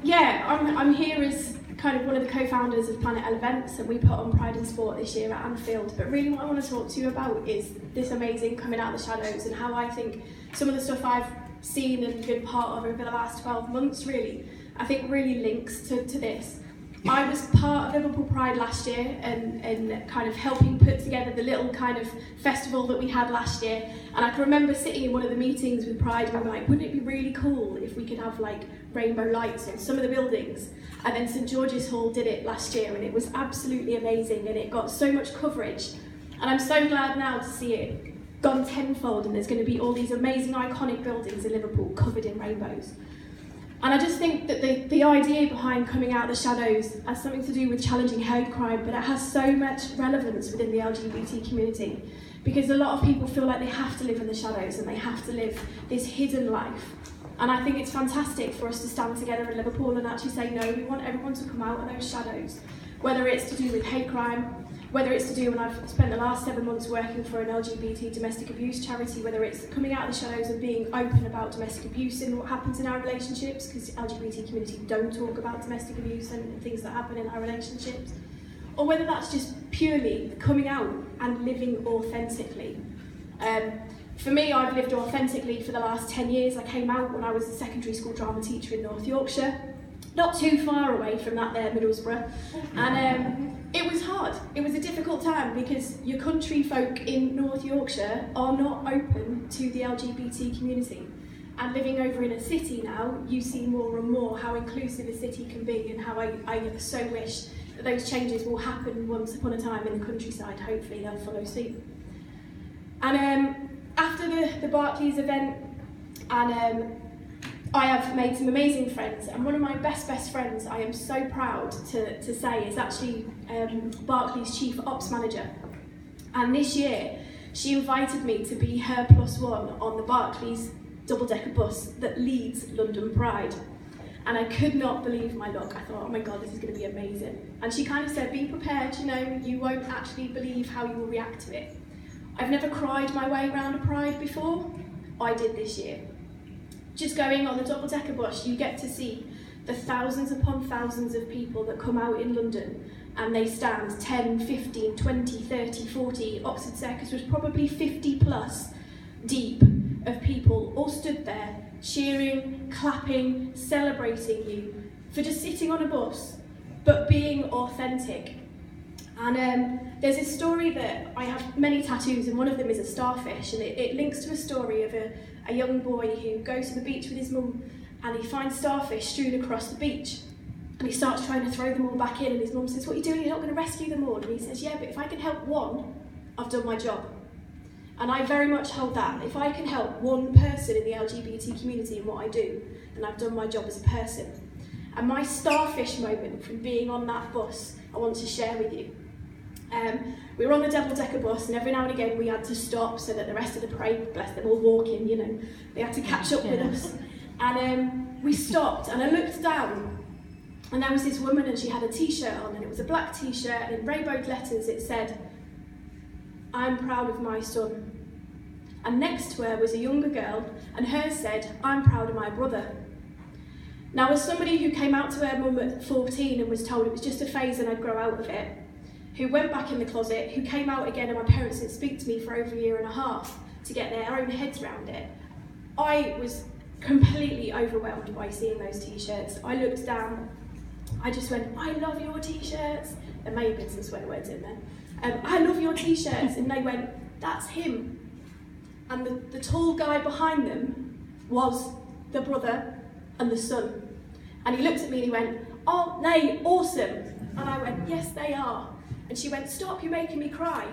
Yeah, I'm here as kind of one of the co-founders of Planet L Events, and we put on Pride in Sport this year at Anfield. But really what I want to talk to you about is this amazing coming out of the shadows, and how I think some of the stuff I've seen and been part of over the last 12 months really, I think really links to this. I was part of Liverpool Pride last year and kind of helping put together the little kind of festival that we had last year, and I can remember sitting in one of the meetings with Pride and we were like, wouldn't it be really cool if we could have like rainbow lights on some of the buildings? And then St George's Hall did it last year and it was absolutely amazing and it got so much coverage, and I'm so glad now to see it gone tenfold and there's going to be all these amazing iconic buildings in Liverpool covered in rainbows. And I just think that the idea behind coming out of the shadows has something to do with challenging hate crime, but it has so much relevance within the LGBT community, because a lot of people feel like they have to live in the shadows and they have to live this hidden life. And I think it's fantastic for us to stand together in Liverpool and actually say, no, we want everyone to come out of those shadows, whether it's to do with hate crime, whether it's to do, when I've spent the last 7 months working for an LGBT domestic abuse charity, whether it's coming out of the shadows and being open about domestic abuse and what happens in our relationships, because the LGBT community don't talk about domestic abuse and things that happen in our relationships, or whether that's just purely coming out and living authentically. For me, I've lived authentically for the last 10 years. I came out when I was a secondary school drama teacher in North Yorkshire, not too far away from that there, Middlesbrough, and it was hard. It was a difficult time because your country folk in North Yorkshire are not open to the LGBT community. And living over in a city now, you see more and more how inclusive a city can be, and how I so wish that those changes will happen once upon a time in the countryside. Hopefully they'll follow suit. And after the Barclays event, and I have made some amazing friends, and one of my best friends I am so proud to say is actually Barclays Chief Ops Manager. And this year she invited me to be her +1 on the Barclays double-decker bus that leads London Pride. And I could not believe my luck. I thought, oh my God, this is going to be amazing. And she kind of said, be prepared, you know, you won't actually believe how you will react to it. I've never cried my way around a Pride before. I did this year. Just going on the double-decker bus, you get to see the thousands upon thousands of people that come out in London, and they stand 10, 15, 20, 30, 40, Oxford Circus was probably 50 plus deep of people all stood there cheering, clapping, celebrating you for just sitting on a bus, but being authentic. And there's this story that I have many tattoos, and one of them is a starfish, and it links to a story of a young boy who goes to the beach with his mum, and he finds starfish strewn across the beach, and he starts trying to throw them all back in, and his mum says, what are you doing? You're not going to rescue them all. And he says, yeah, but if I can help one, I've done my job. And I very much hold that. If I can help one person in the LGBT community in what I do, then I've done my job as a person. And my starfish moment from being on that bus, I want to share with you. We were on the double-decker bus, and every now and again we had to stop so that the rest of the parade, bless them, all walking, you know, they had to catch up with us. And we stopped, and I looked down, and there was this woman, and she had a t-shirt on, and it was a black t-shirt, and in rainbowed letters it said, I'm proud of my son. And next to her was a younger girl, and hers said, I'm proud of my brother. Now, as somebody who came out to her mum at 14 and was told it was just a phase and I'd grow out of it, who went back in the closet, who came out again, and my parents didn't speak to me for over a year and a half to get their own heads around it, I was completely overwhelmed by seeing those t-shirts. I looked down, I just went, I love your t-shirts. There may have been some swear words in there. I love your t-shirts, and they went, that's him. And the tall guy behind them was the brother and the son. And he looked at me and he went, aren't they awesome? And I went, yes, they are. And she went, stop, you're making me cry.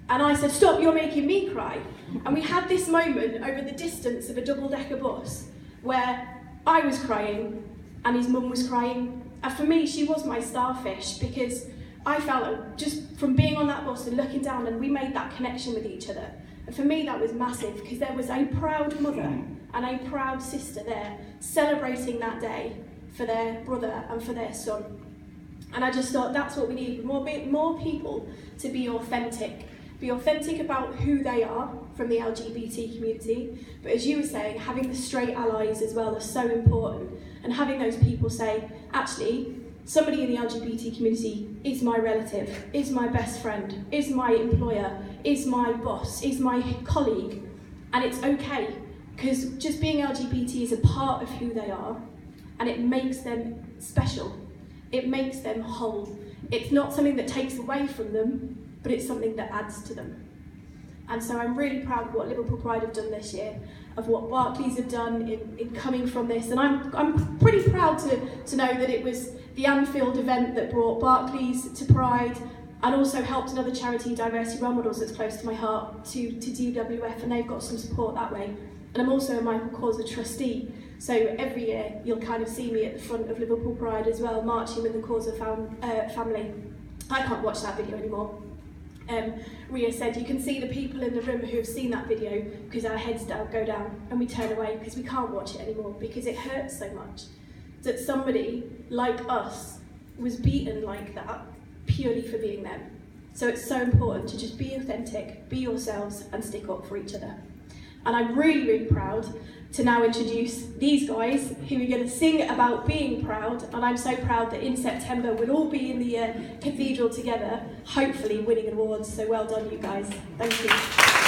And I said, stop, you're making me cry. And we had this moment over the distance of a double-decker bus where I was crying and his mum was crying. And for me, she was my starfish, because I felt just from being on that bus and looking down, and we made that connection with each other. And for me, that was massive, because there was a proud mother and a proud sister there celebrating that day for their brother and for their son. And I just thought that's what we need, more people to be authentic about who they are from the LGBT community. But as you were saying, having the straight allies as well are so important. and having those people say, actually, somebody in the LGBT community is my relative, is my best friend, is my employer, is my boss, is my colleague, and it's okay, because just being LGBT is a part of who they are, and it makes them special. It makes them whole. It's not something that takes away from them, but it's something that adds to them. And so I'm really proud of what Liverpool Pride have done this year, of what Barclays have done in coming from this. And I'm pretty proud to know that it was the Anfield event that brought Barclays to Pride, and also helped another charity, Diversity Role Models, that's close to my heart, to DWF, and they've got some support that way. And I'm also a Michael Causa trustee, so every year you'll kind of see me at the front of Liverpool Pride as well, marching with the Causa family. I can't watch that video anymore. Ria said, you can see the people in the room who have seen that video because our heads go down and we turn away because we can't watch it anymore because it hurts so much that somebody like us was beaten like that purely for being them. So it's so important to just be authentic, be yourselves, and stick up for each other. And I'm really, really proud to now introduce these guys who are going to sing about being proud, and I'm so proud that in September we'll all be in the cathedral together, hopefully winning awards, so well done you guys. Thank you.